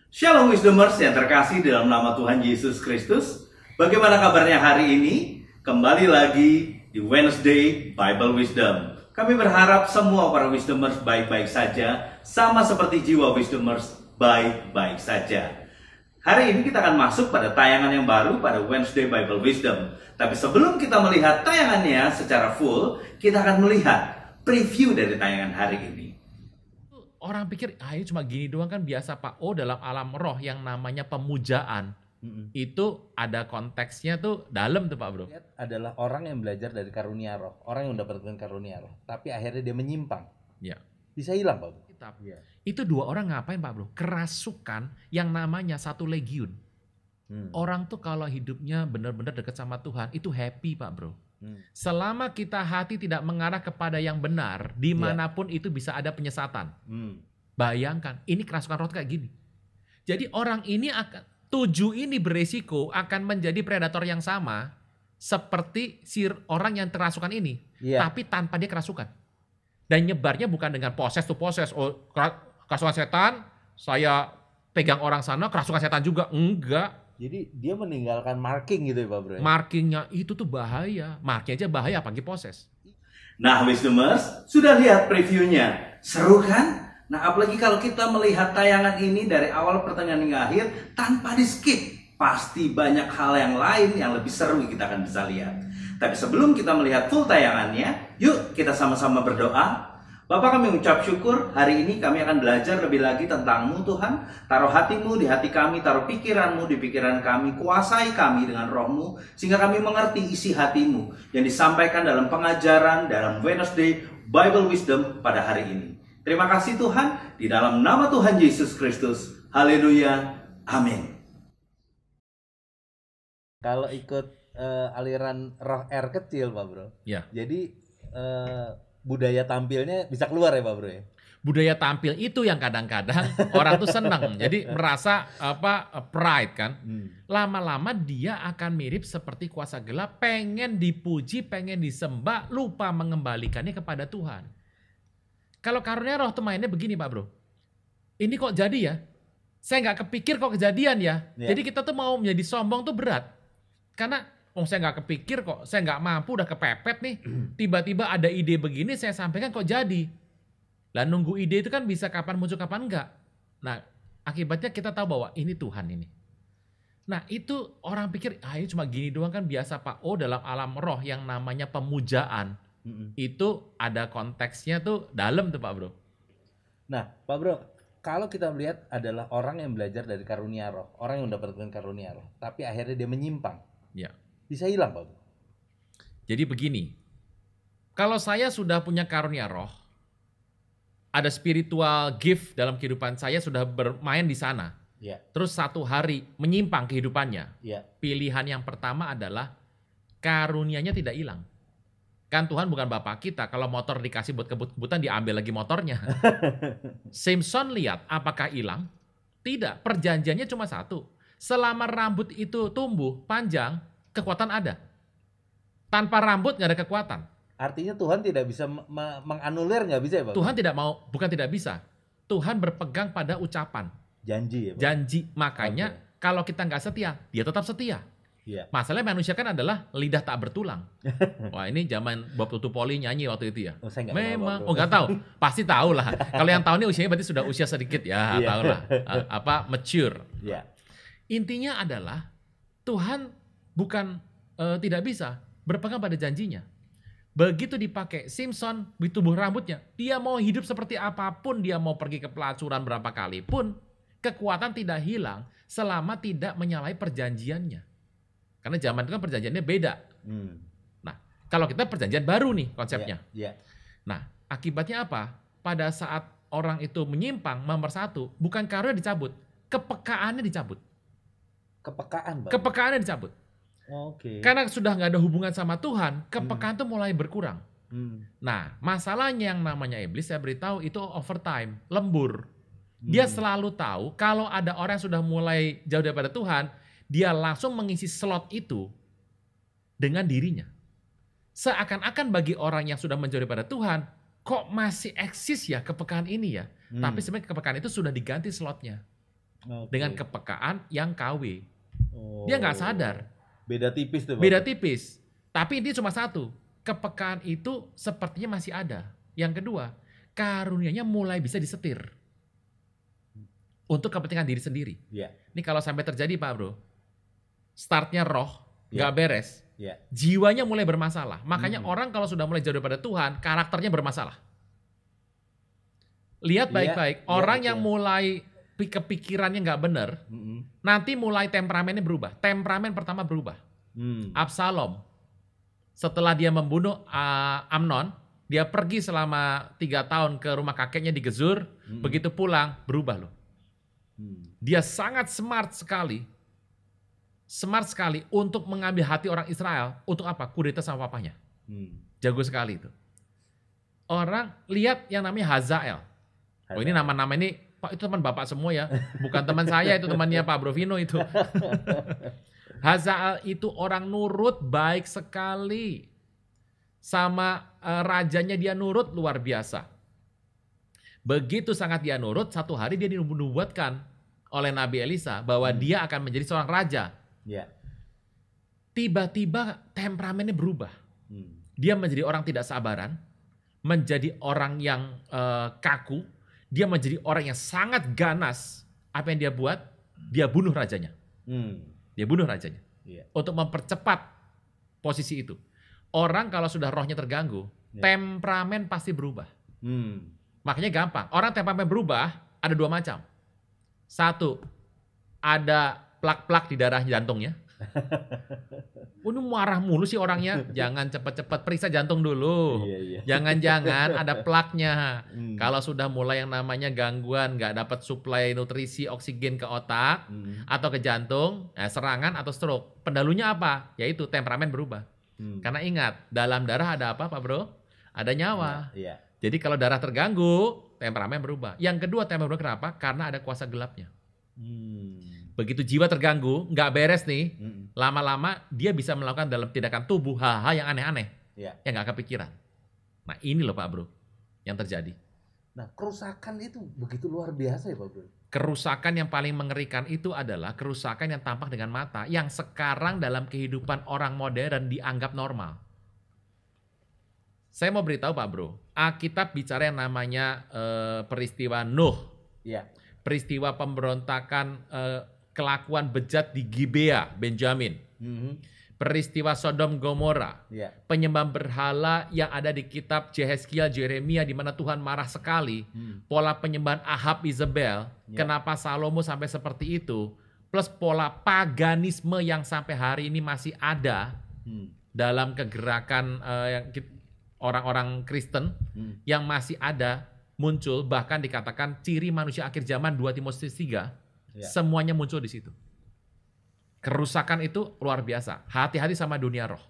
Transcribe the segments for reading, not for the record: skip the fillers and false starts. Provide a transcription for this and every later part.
Shalom Wisdomers yang terkasih dalam nama Tuhan Yesus Kristus. Bagaimana kabarnya hari ini? Kembali lagi di Wednesday Bible Wisdom. Kami berharap semua para Wisdomers baik-baik saja, sama seperti jiwa Wisdomers baik-baik saja. Hari ini kita akan masuk pada tayangan yang baru pada Wednesday Bible Wisdom. Tapi sebelum kita melihat tayangannya secara full, kita akan melihat preview dari tayangan hari ini. Orang pikir, ini cuma gini doang kan biasa Pak. Oh, dalam alam roh yang namanya pemujaan, itu ada konteksnya tuh dalam tuh Pak Bro. Adalah orang yang belajar dari karunia roh, orang yang mendapatkan karunia roh, tapi akhirnya dia menyimpang. Ya. Bisa hilang Pak Bro. Ya. Itu dua orang ngapain Pak Bro? Kerasukan yang namanya satu legiun. Orang tuh kalau hidupnya benar-benar dekat sama Tuhan, itu happy Pak Bro. Selama kita hati tidak mengarah kepada yang benar, dimanapun itu bisa ada penyesatan. Bayangkan, ini kerasukan roh kayak gini. Jadi orang ini ini beresiko akan menjadi predator yang sama seperti si orang yang kerasukan ini, tapi tanpa dia kerasukan. Dan nyebarnya bukan dengan poses to poses. Oh, kerasukan setan, saya pegang orang sana, kerasukan setan juga. Enggak. Jadi dia meninggalkan marking gitu ya Pak Bro. Markingnya itu tuh bahaya. Marking aja bahaya, apalagi poses. Nah Wisdomers, sudah lihat previewnya? Seru kan? Nah apalagi kalau kita melihat tayangan ini dari awal pertengahan hingga akhir tanpa di skip. Pasti banyak hal yang lain yang lebih seru kita akan bisa lihat. Tapi sebelum kita melihat full tayangannya, yuk kita sama-sama berdoa. Bapak, kami ucap syukur, hari ini kami akan belajar lebih lagi tentang-Mu Tuhan. Taruh hati-Mu di hati kami, taruh pikiran-Mu di pikiran kami, kuasai kami dengan roh-Mu, sehingga kami mengerti isi hati-Mu yang disampaikan dalam pengajaran dalam Wednesday Bible Wisdom pada hari ini. Terima kasih Tuhan, di dalam nama Tuhan Yesus Kristus. Haleluya, amin. Kalau ikut aliran roh R kecil Pak Bro, jadi budaya tampilnya bisa keluar ya Pak Bro ya? Budaya tampil itu yang kadang-kadang orang tuh senang. Jadi merasa pride kan. Lama-lama dia akan mirip seperti kuasa gelap, pengen dipuji, pengen disembah, lupa mengembalikannya kepada Tuhan. Kalau karunia roh tuh mainnya begini Pak Bro. Ini kok jadi ya? Saya nggak kepikir kok kejadian ya. Jadi kita tuh mau menjadi sombong tuh berat. Karena saya nggak kepikir kok, saya nggak mampu, udah kepepet nih. Tiba-tiba ada ide begini, saya sampaikan kok jadi. Lah nunggu ide itu kan bisa kapan muncul, kapan enggak. Nah, akibatnya kita tahu bahwa ini Tuhan ini. Nah, itu orang pikir, ini cuma gini doang kan biasa Pak. Oh, dalam alam roh yang namanya pemujaan, itu ada konteksnya tuh dalam tuh Pak Bro. Nah, Pak Bro, kalau kita melihat adalah orang yang belajar dari karunia roh, orang yang mendapatkan karunia roh, tapi akhirnya dia menyimpang. Ya. Bisa hilang Pak. Jadi begini, kalau saya sudah punya karunia roh, ada spiritual gift dalam kehidupan saya sudah bermain di sana. Terus satu hari menyimpang kehidupannya. Pilihan yang pertama adalah karunianya tidak hilang. Kan Tuhan bukan Bapak kita, kalau motor dikasih buat kebut-kebutan diambil lagi motornya. Simpson lihat apakah hilang? Tidak, perjanjiannya cuma satu. Selama rambut itu tumbuh panjang, kekuatan ada. Tanpa rambut nggak ada kekuatan. Artinya Tuhan tidak bisa menganulir, nggak bisa ya Pak? Tuhan tidak mau, bukan tidak bisa. Tuhan berpegang pada ucapan. Janji ya Pak? Janji. Makanya kalau kita nggak setia, dia tetap setia. Masalahnya manusia kan adalah lidah tak bertulang. Wah ini zaman Bob Tutu Poli nyanyi waktu itu ya. Memang, nggak tahu. Pasti tahu lah. Kalau yang tahu ini usianya berarti sudah usia sedikit ya, tahu lah. Mature. Intinya adalah Tuhan bukan tidak bisa berpegang pada janjinya. Begitu dipakai Simpson ditubuh rambutnya, dia mau hidup seperti apapun, dia mau pergi ke pelacuran berapa kali pun, kekuatan tidak hilang selama tidak menyalahi perjanjiannya. Karena zaman itu kan perjanjiannya beda. Nah, kalau kita perjanjian baru nih konsepnya. Nah, akibatnya apa? Pada saat orang itu menyimpang, nomor satu, bukan karunia dicabut, kepekaannya dicabut. Kepekaannya dicabut. Karena sudah nggak ada hubungan sama Tuhan, kepekaan itu mulai berkurang. Nah, masalahnya yang namanya iblis, saya beritahu itu overtime, lembur. Dia selalu tahu kalau ada orang yang sudah mulai jauh daripada Tuhan, dia langsung mengisi slot itu dengan dirinya. Seakan-akan bagi orang yang sudah menjauh daripada Tuhan, kok masih eksis ya kepekaan ini ya? Tapi sebenarnya kepekaan itu sudah diganti slotnya. dengan kepekaan yang KW. Dia nggak sadar. Beda tipis tuh. Beda tipis. Tapi ini cuma satu. Kepekaan itu sepertinya masih ada. Yang kedua, karunianya mulai bisa disetir. Untuk kepentingan diri sendiri. Yeah. Ini kalau sampai terjadi Pak Bro, startnya roh, nggak beres. Yeah. Jiwanya mulai bermasalah. Makanya orang kalau sudah mulai jauh daripada Tuhan, karakternya bermasalah. Lihat baik-baik, orang yang mulai kepikirannya nggak benar, nanti mulai temperamennya berubah. Temperamen pertama berubah. Absalom, setelah dia membunuh Amnon, dia pergi selama 3 tahun ke rumah kakeknya di Gezur, begitu pulang berubah loh. Dia sangat smart sekali untuk mengambil hati orang Israel. Untuk apa? Kudeta sama papanya. Jago sekali itu. Orang lihat yang namanya Hazael. Oh ini nama-nama ini, Pak itu teman bapak semua ya. Bukan teman saya, itu temannya Pak Bro Vino itu. Hazael itu orang nurut baik sekali. Sama rajanya dia nurut luar biasa. Begitu sangat dia nurut, satu hari dia dinubuatkan oleh Nabi Elisa bahwa dia akan menjadi seorang raja. Tiba-tiba temperamennya berubah. Dia menjadi orang tidak sabaran, menjadi orang yang kaku, dia menjadi orang yang sangat ganas. Apa yang dia buat? Dia bunuh rajanya. Dia bunuh rajanya. Untuk mempercepat posisi itu. Orang kalau sudah rohnya terganggu, temperamen pasti berubah. Makanya gampang. Orang temperamen berubah ada 2 macam. 1, ada plak-plak di darah jantungnya. Ini marah mulu sih orangnya. Jangan cepat-cepat periksa jantung dulu. Jangan-jangan ada plaknya. Kalau sudah mulai yang namanya gangguan, nggak dapat suplai nutrisi oksigen ke otak atau ke jantung, serangan atau stroke. Pendalunya apa? Yaitu temperamen berubah. Karena ingat, dalam darah ada apa Pak Bro? Ada nyawa. Jadi kalau darah terganggu, temperamen berubah. Yang kedua temperamen berubah kenapa? Karena ada kuasa gelapnya. Begitu jiwa terganggu, nggak beres nih, lama-lama dia bisa melakukan dalam tindakan tubuh hal-hal yang aneh-aneh, yang nggak kepikiran. Nah ini loh Pak Bro, yang terjadi. Nah kerusakan itu begitu luar biasa ya Pak Bro? Kerusakan yang paling mengerikan itu adalah kerusakan yang tampak dengan mata, yang sekarang dalam kehidupan orang modern dianggap normal. Saya mau beritahu Pak Bro, Alkitab bicara yang namanya peristiwa Nuh. Peristiwa pemberontakan kelakuan bejat di Gibea, Benjamin. Peristiwa Sodom Gomora. Penyembah berhala yang ada di kitab Yehezkiel, Yeremia di mana Tuhan marah sekali. Pola penyembahan Ahab, Izebel. Kenapa Salomo sampai seperti itu. Plus pola paganisme yang sampai hari ini masih ada dalam kegerakan orang-orang Kristen yang masih ada muncul, bahkan dikatakan ciri manusia akhir zaman 2 Timotius 3 semuanya muncul di situ. Kerusakan itu luar biasa. Hati-hati sama dunia roh.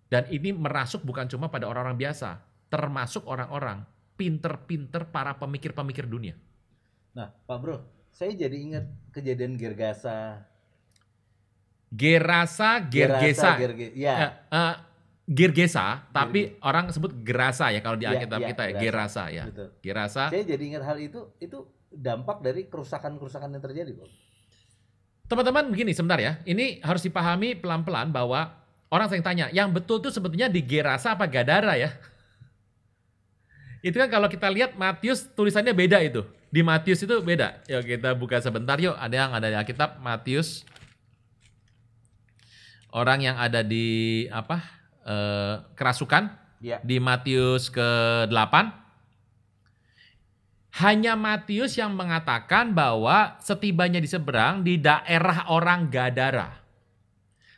Dan ini merasuk bukan cuma pada orang-orang biasa, termasuk orang-orang pinter-pinter para pemikir-pemikir dunia. Nah, Pak Bro, saya jadi ingat kejadian Gergesa. Gergesa, tapi orang sebut Gerasa ya kalau di Alkitab kita ya, Gerasa ya. Betul. Gerasa. Saya jadi ingat hal itu dampak dari kerusakan-kerusakan yang terjadi, Pak. Teman-teman begini sebentar ya, ini harus dipahami pelan-pelan bahwa orang sering tanya, yang betul tuh sebetulnya di Gerasa apa Gadara ya? Itu kan kalau kita lihat Matius tulisannya beda itu. Di Matius itu beda. Yuk kita buka sebentar yuk, ada yang ada di Alkitab Matius. Orang yang ada di kerasukan di Matius ke-8. Hanya Matius yang mengatakan bahwa setibanya di seberang di daerah orang Gadara.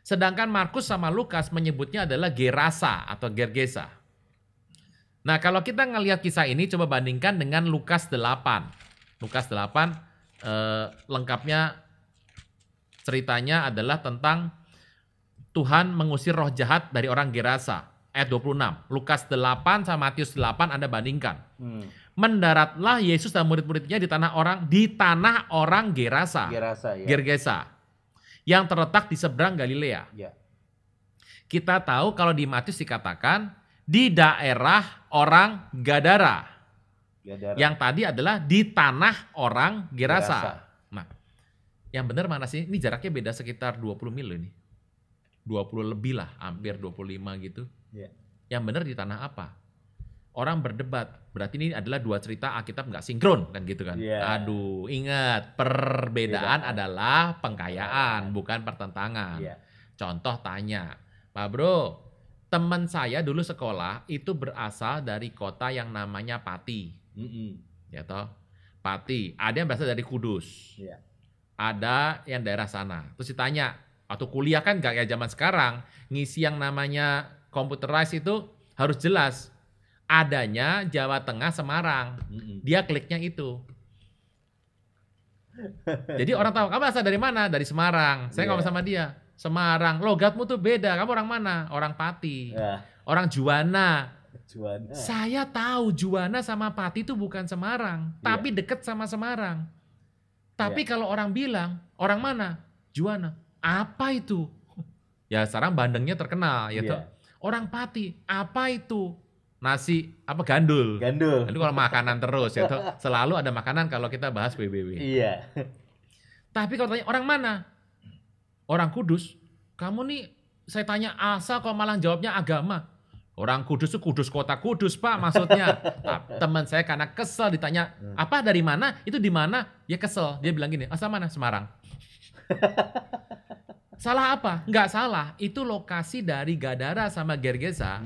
Sedangkan Markus sama Lukas menyebutnya adalah Gerasa atau Gergesa. Nah kalau kita ngelihat kisah ini coba bandingkan dengan Lukas 8. Lukas 8 lengkapnya ceritanya adalah tentang Tuhan mengusir roh jahat dari orang Gerasa. Ayat 26. Lukas 8 sama Matius 8 Anda bandingkan. Mendaratlah Yesus dan murid-muridnya di tanah orang Gerasa. Gergesa. Yang terletak di seberang Galilea. Kita tahu kalau di Matius dikatakan di daerah orang Gadara. Yang tadi adalah di tanah orang Gerasa. Nah, Yang benar mana sih? Ini jaraknya beda sekitar 20 mil ini. 20 lebih lah, hampir 25 gitu. Yeah. Yang benar di tanah apa? Orang berdebat, berarti ini adalah dua cerita Alkitab nggak sinkron kan gitu kan? Yeah. Aduh, ingat perbedaan adalah pengkayaan, bukan pertentangan. Yeah. Contoh tanya, Pak Bro, teman saya dulu sekolah itu berasal dari kota yang namanya Pati, ya toh? Pati. Ada yang berasal dari Kudus, ada yang daerah sana. Terus ditanya, waktu kuliah kan nggak kayak zaman sekarang, ngisi yang namanya computerized itu harus jelas. Adanya Jawa Tengah Semarang, dia kliknya itu. Jadi orang tahu, kamu asal dari mana? Dari Semarang. Saya ngomong sama dia, Semarang, logatmu tuh beda, kamu orang mana? Orang Pati, orang Juwana. Saya tahu Juwana sama Pati itu bukan Semarang, tapi deket sama Semarang. Tapi kalau orang bilang, orang mana? Juwana. Apa itu? Ya sekarang Bandengnya terkenal, ya toh. Orang Pati, apa itu? Nasi apa gandul. Itu kalau makanan terus ya toh. Selalu ada makanan kalau kita bahas PBB. Iya. Tapi kalau tanya orang mana? Orang Kudus. Kamu nih saya tanya asal kok malah jawabnya agama. Orang Kudus itu Kudus kota Kudus, Pak, maksudnya. Teman saya karena kesel ditanya, "Apa dari mana? Itu di mana?" Dia kesel. Dia bilang gini, "Asal mana?" Semarang. Salah apa? Nggak salah. Itu lokasi dari Gadara sama Gergesa.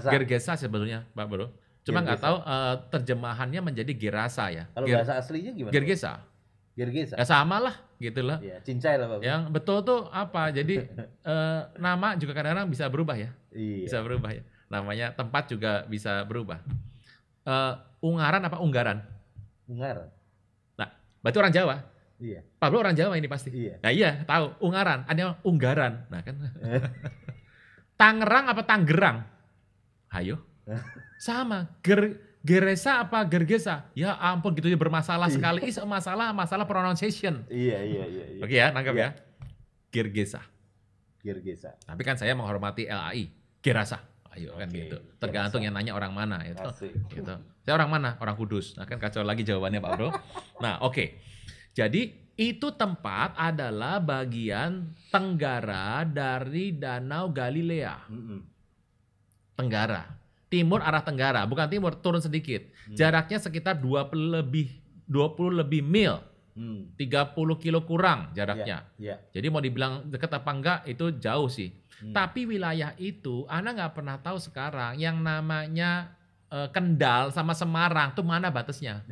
Gergesa sebetulnya, Pak Bro. Cuma nggak tahu terjemahannya menjadi Gerasa ya. Kalau bahasa aslinya gimana? Gergesa. Ya sama lah, gitu lah. Ya, cincai lah, Pak. Yang betul tuh apa? Jadi nama juga kadang-kadang bisa berubah ya. Iya. Bisa berubah ya. Namanya tempat juga bisa berubah. Ungaran apa Unggaran? Ungaran. Nah, berarti orang Jawa. Iya. Pablo orang Jawa ini pasti. Iya. Nah iya, tahu. Ungaran, ada Unggaran. Nah kan. Tangerang apa Tanggerang? Ayo. Sama. Geresa apa Gergesa? Ya ampun gitu ya bermasalah sekali. Masalah pronunciation. Iya. Oke ya, nangkep ya. Gergesa. Tapi kan saya menghormati LAI. Gerasa. Ayo kan gitu. Tergantung yang nanya orang mana itu. Gitu. Saya orang mana? Orang Kudus. Nah kan kacau lagi jawabannya Pak Bro. Nah oke. Jadi itu tempat adalah bagian tenggara dari Danau Galilea. Tenggara. Timur arah tenggara, bukan timur, turun sedikit. Jaraknya sekitar 20 lebih mil. 30 kilo kurang jaraknya. Jadi mau dibilang dekat apa enggak itu jauh sih. Tapi wilayah itu Anda nggak pernah tahu sekarang yang namanya Kendal sama Semarang tuh mana batasnya.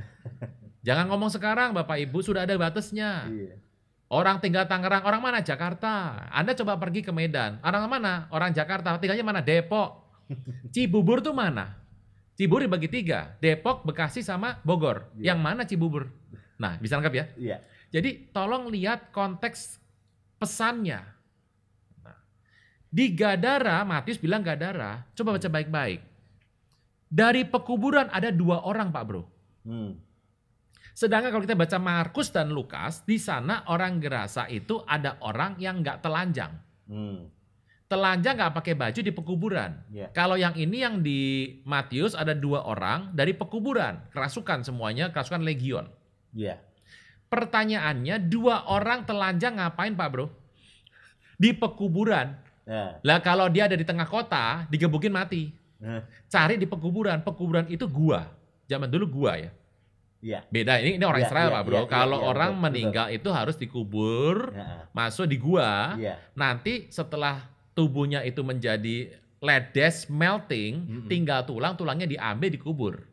Jangan ngomong sekarang Bapak Ibu, sudah ada batasnya. Orang tinggal Tangerang, orang mana? Jakarta. Anda coba pergi ke Medan, orang mana? Orang Jakarta, tinggalnya mana? Depok. Cibubur tuh mana? Cibubur dibagi 3, Depok, Bekasi sama Bogor. Yang mana Cibubur? Nah, bisa lengkap ya? Iya. Jadi tolong lihat konteks pesannya. Nah, di Gadara, Matius bilang Gadara, coba baca baik-baik. Dari pekuburan ada 2 orang Pak Bro. Sedangkan kalau kita baca Markus dan Lukas, di sana orang Gerasa itu ada orang yang nggak telanjang. Telanjang nggak pakai baju di pekuburan. Kalau yang ini yang di Matius ada 2 orang dari pekuburan. Kerasukan semuanya, kerasukan legion. Pertanyaannya 2 orang telanjang ngapain Pak Bro? Di pekuburan. Lah kalau dia ada di tengah kota, digebukin mati. Cari di pekuburan. Pekuburan itu gua. Zaman dulu gua ya. Beda ini orang Israel Pak Bro. Kalau orang meninggal itu harus dikubur, masuk di gua. Nanti setelah tubuhnya itu menjadi ledes, melting, tinggal tulangnya diambil dikubur.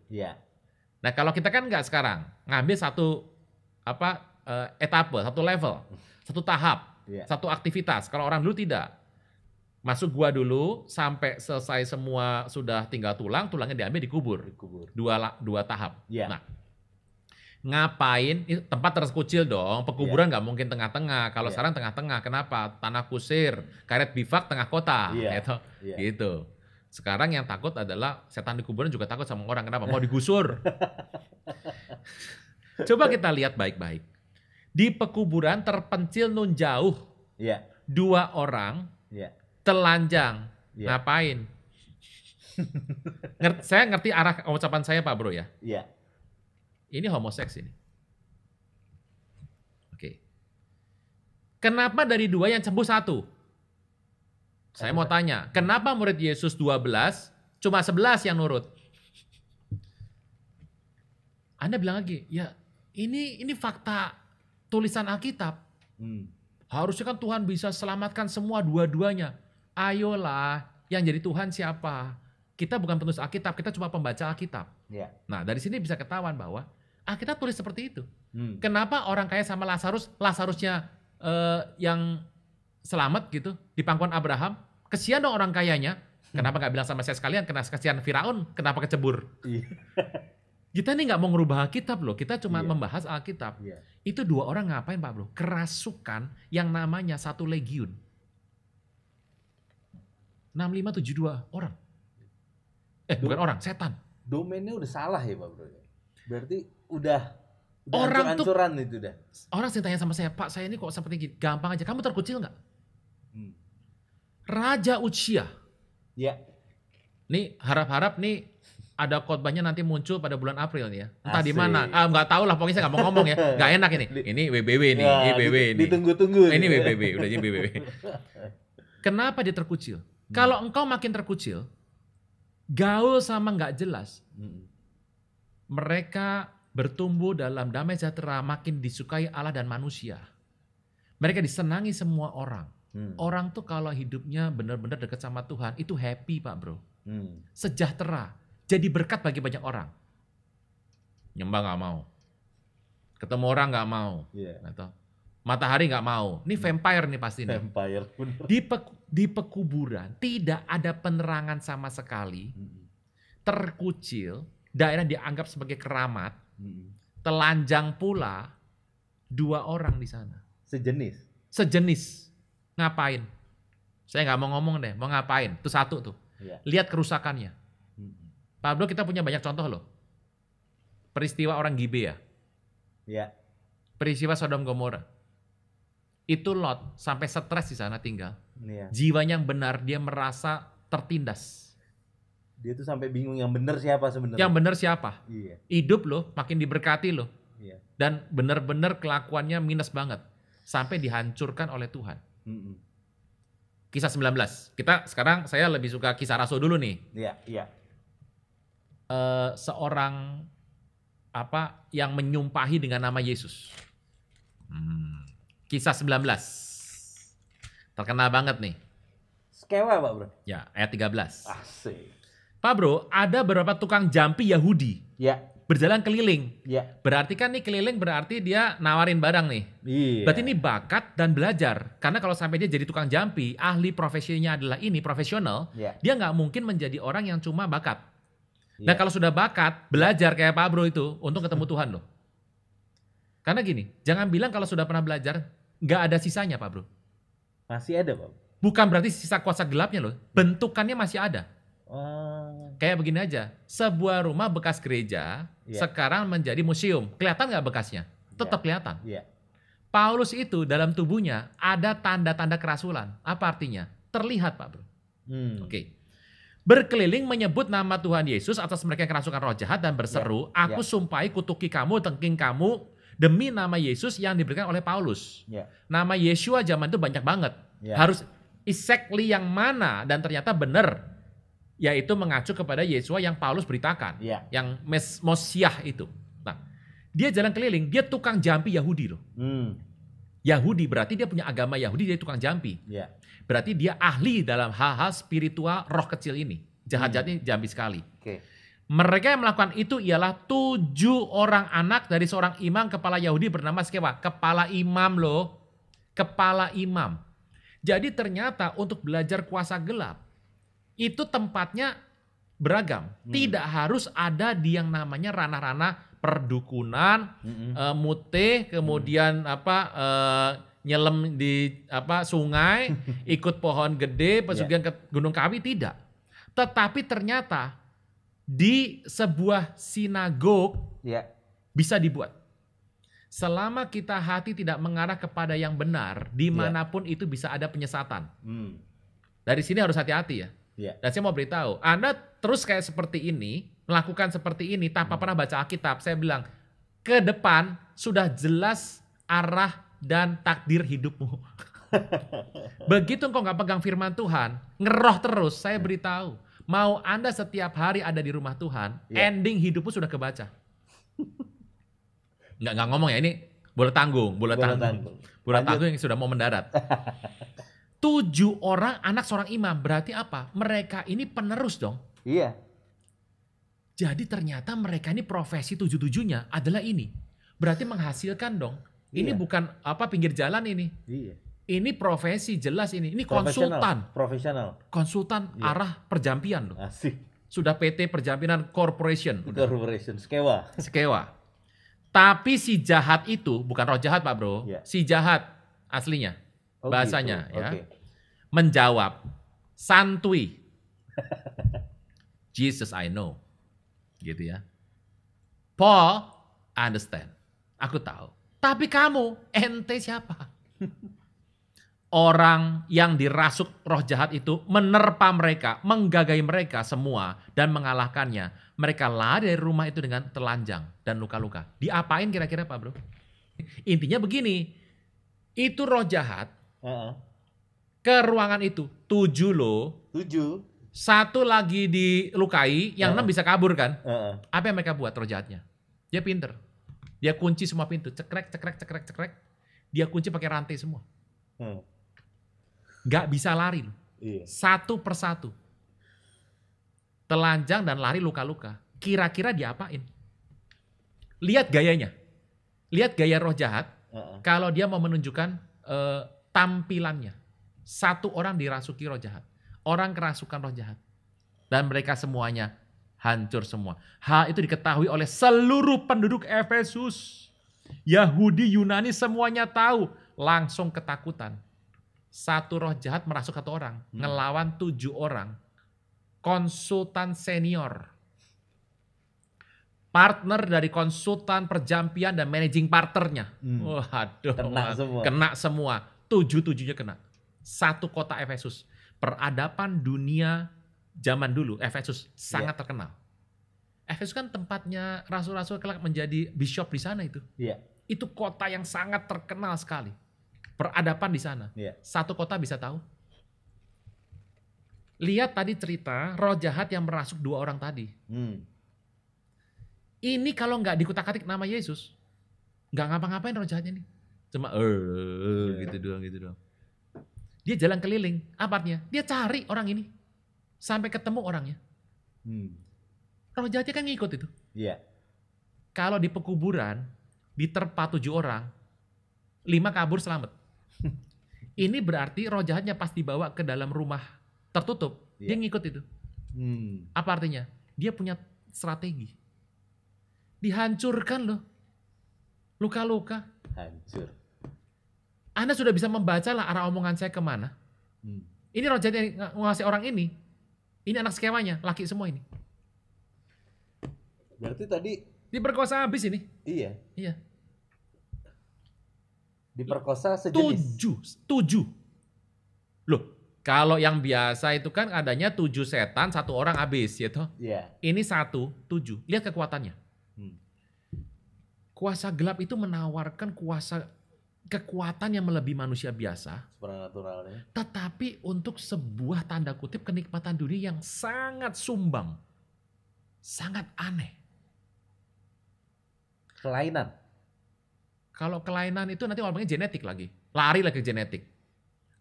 Nah kalau kita kan nggak sekarang, ngambil satu etape, satu level, satu tahap, satu aktivitas. Kalau orang dulu tidak. Masuk gua dulu sampai selesai semua sudah tinggal tulangnya diambil dikubur. Dua tahap. Nah, ngapain? Tempat terkucil dong. Pekuburan nggak mungkin tengah-tengah. Kalau sekarang tengah-tengah, kenapa? Tanah kusir, karet bifak tengah kota, gitu. Sekarang yang takut adalah setan di kuburan juga takut sama orang. Kenapa? Mau digusur. Coba kita lihat baik-baik. Di pekuburan terpencil nun jauh, 2 orang telanjang, ngapain? Saya ngerti arah ucapan saya Pak Bro ya. Ini homoseks ini. Oke. Kenapa dari 2 yang sembuh 1? Saya mau tanya, kenapa murid Yesus 12, cuma 11 yang nurut? Anda bilang lagi, ya ini fakta tulisan Alkitab. Harusnya kan Tuhan bisa selamatkan semua dua-duanya. Ayolah, yang jadi Tuhan siapa? Kita bukan penulis Alkitab, kita cuma pembaca Alkitab. Yeah. Nah, dari sini bisa ketahuan bahwa Alkitab tulis seperti itu. Kenapa orang kaya sama Lazarusnya yang selamat gitu di pangkuan Abraham? Kesian dong orang kayanya. Kenapa nggak bilang sama saya sekalian? Kena kesian Firaun, kenapa kecebur? Kita ini nggak mau ngerubah Alkitab loh, kita cuma membahas Alkitab. Itu 2 orang ngapain Pak Bro? Kerasukan yang namanya 1 legiun. 6572 orang. Bukan orang, setan. Domainnya udah salah ya Pak Bro. Berarti udah orang hancur-hancuran itu dah. Orang sih tanya sama saya, Pak saya ini kok seperti gini, gampang aja. Kamu terkucil nggak? Raja Uzziah. Ya. Nih harap-harap nih ada khotbahnya nanti muncul pada bulan April nih ya. Entah di mana. Nggak tahu lah, pokoknya saya nggak mau ngomong ya. Nggak enak ini. Ini WBW nih, WBW nih. Ditunggu-tunggu. Ini WBW, udah jadi WBW. Kenapa dia terkucil? Kalau engkau makin terkucil, gaul sama nggak jelas, mereka bertumbuh dalam damai sejahtera, makin disukai Allah dan manusia. Mereka disenangi semua orang. Orang tuh kalau hidupnya benar-benar dekat sama Tuhan, itu happy Pak Bro. Sejahtera. Jadi berkat bagi banyak orang. Nyembah nggak mau. Ketemu orang nggak mau. Atau matahari nggak mau. Ini vampire nih pasti nih. Vampire. Di pekuburan tidak ada penerangan sama sekali. Terkucil. Daerah dianggap sebagai keramat. Telanjang pula 2 orang di sana. Sejenis. Ngapain? Saya nggak mau ngomong deh. Mau ngapain? Itu 1 tuh. Lihat kerusakannya. Pak Bro, kita punya banyak contoh loh. Peristiwa orang Gibea. Peristiwa Sodom Gomora. Itu Lot sampai stres di sana tinggal. Jiwanya yang benar, dia merasa tertindas. Dia tuh sampai bingung yang benar siapa sebenarnya. Yang benar siapa? Hidup loh, makin diberkati loh. Dan benar-benar kelakuannya minus banget. Sampai dihancurkan oleh Tuhan. Kisah 19. Sekarang saya lebih suka kisah Rasul dulu nih. Seorang yang menyumpahi dengan nama Yesus. Kisah 19. Terkenal banget nih. Skewa Pak Bro. Ya, ayat 13. Asik. Pak Bro, ada beberapa tukang jampi Yahudi. Berjalan keliling. Berarti kan nih keliling berarti dia nawarin barang nih. Berarti ini bakat dan belajar. Karena kalau sampai dia jadi tukang jampi, ahli profesinya adalah ini, profesional. Dia nggak mungkin menjadi orang yang cuma bakat. Nah kalau sudah bakat, belajar kayak Pak Bro itu, untuk ketemu Tuhan loh. Karena gini, jangan bilang kalau sudah pernah belajar, nggak ada sisanya Pak Bro. Masih ada Pak. Bukan berarti sisa kuasa gelapnya loh, bentukannya masih ada. Kayak begini aja, sebuah rumah bekas gereja, sekarang menjadi museum. Kelihatan nggak bekasnya? Tetap kelihatan. Paulus itu dalam tubuhnya ada tanda-tanda kerasulan. Apa artinya? Terlihat Pak Bro. Oke. Berkeliling menyebut nama Tuhan Yesus atas mereka yang kerasukan roh jahat dan berseru, aku sumpahi kutuki kamu, tengking kamu, demi nama Yesus yang diberikan oleh Paulus. Nama Yeshua zaman itu banyak banget. Harus exactly yang mana, dan ternyata benar. Yaitu mengacu kepada Yeshua yang Paulus beritakan. Yang Mosiah itu. Nah, dia jalan keliling, dia tukang jampi Yahudi loh. Yahudi berarti dia punya agama Yahudi, dia tukang jampi. Berarti dia ahli dalam hal-hal spiritual roh kecil ini. Jahat-jahatnya jampi sekali. Mereka yang melakukan itu ialah 7 orang anak dari seorang imam kepala Yahudi bernama Skewa. Kepala imam loh. Kepala imam. Jadi ternyata untuk belajar kuasa gelap, itu tempatnya beragam. Tidak harus ada di yang namanya ranah-ranah perdukunan, mute, kemudian nyelam di sungai, ikut pohon gede, pesugihan ke Gunung Kawi, tidak. Tetapi ternyata di sebuah sinagog bisa dibuat. Selama kita hati tidak mengarah kepada yang benar, dimanapun itu bisa ada penyesatan. Dari sini harus hati-hati ya. Dan saya mau beritahu, Anda terus kayak seperti ini, melakukan seperti ini tanpa pernah baca Alkitab. Saya bilang, ke depan sudah jelas arah dan takdir hidupmu. Begitu engkau nggak pegang firman Tuhan, ngeroh terus, saya beritahu, mau Anda setiap hari ada di rumah Tuhan, ending hidupmu sudah kebaca. Nggak ngomong ya, ini bola tanggung yang sudah mau mendarat. 7 orang anak seorang imam, berarti apa? Mereka ini penerus dong. Iya. Jadi ternyata mereka ini profesi 7-7-nya adalah ini. Berarti menghasilkan dong. Ini bukan pinggir jalan ini. Iya. Ini profesi jelas ini. Ini konsultan. Profesional. Konsultan arah perjampian loh. Asik. Sudah PT Perjampinan Corporation. Corporation, sekewa. Tapi si jahat itu, bukan roh jahat Pak Bro. Si jahat aslinya. Bahasanya gitu. Okay. Menjawab. Santuy. Jesus I know. Gitu ya. Paul, I understand. Aku tahu. Tapi kamu, ente siapa? Orang yang dirasuk roh jahat itu menerpa mereka, menggagai mereka semua dan mengalahkannya. Mereka lari dari rumah itu dengan telanjang dan luka-luka. Diapain kira-kira Pak Bro? Intinya begini, itu roh jahat ke ruangan itu. 7 loh. 7. 1 lagi dilukai, yang 6 bisa kabur kan? Apa yang mereka buat roh jahatnya? Dia pinter. Dia kunci semua pintu, cekrek. Dia kunci pakai rantai semua. Gak bisa lari loh. Satu persatu. Telanjang dan lari luka-luka. Kira-kira diapain? Lihat gayanya. Lihat gaya roh jahat. Kalau dia mau menunjukkan tampilannya. 1 orang dirasuki roh jahat. Orang kerasukan roh jahat. Dan mereka semuanya hancur semua. Hal itu diketahui oleh seluruh penduduk Efesus. Yahudi, Yunani semuanya tahu. Langsung ketakutan. 1 roh jahat merasuk 1 orang. Ngelawan 7 orang. Konsultan senior. Partner dari konsultan perjampian dan managing partnernya. Waduh. Kena semua. 7-7-nya kena. 1 kota Efesus. Peradaban dunia zaman dulu, Efesus sangat terkenal. Efesus kan tempatnya rasul-rasul kelak menjadi bishop di sana itu. Itu kota yang sangat terkenal sekali. Peradaban di sana. 1 kota bisa tahu. Lihat tadi cerita roh jahat yang merasuk 2 orang tadi. Ini kalau nggak dikutak-atik nama Yesus, nggak ngapa-ngapain roh jahatnya nih. Cuma gitu doang. Dia jalan keliling, apa artinya? Dia cari orang ini. Sampai ketemu orangnya. Roh jahatnya kan ngikut itu. Kalau di pekuburan, diterpa 7 orang, 5 kabur selamat. Ini berarti roh jahatnya pas dibawa ke dalam rumah tertutup, dia ngikut itu. Apa artinya? Dia punya strategi. Dihancurkan loh. Luka-luka. Hancur. Anda sudah bisa membaca lah arah omongan saya kemana. Ini roh jahat yang ngasih orang ini. Ini anak skemanya, laki semua ini. Berarti tadi diperkosa habis ini. Iya. Diperkosa sejenis. 7. Loh, kalau yang biasa itu kan adanya 7 setan, 1 orang habis, ya toh? Ini 1, 7. Lihat kekuatannya. Kuasa gelap itu menawarkan kekuatan yang melebihi manusia biasa. Supernaturalnya. Tetapi untuk sebuah tanda kutip kenikmatan dunia yang sangat sumbang. Sangat aneh. Kelainan. Kalau kelainan itu nanti ngomongnya genetik lagi. Lari lagi ke genetik.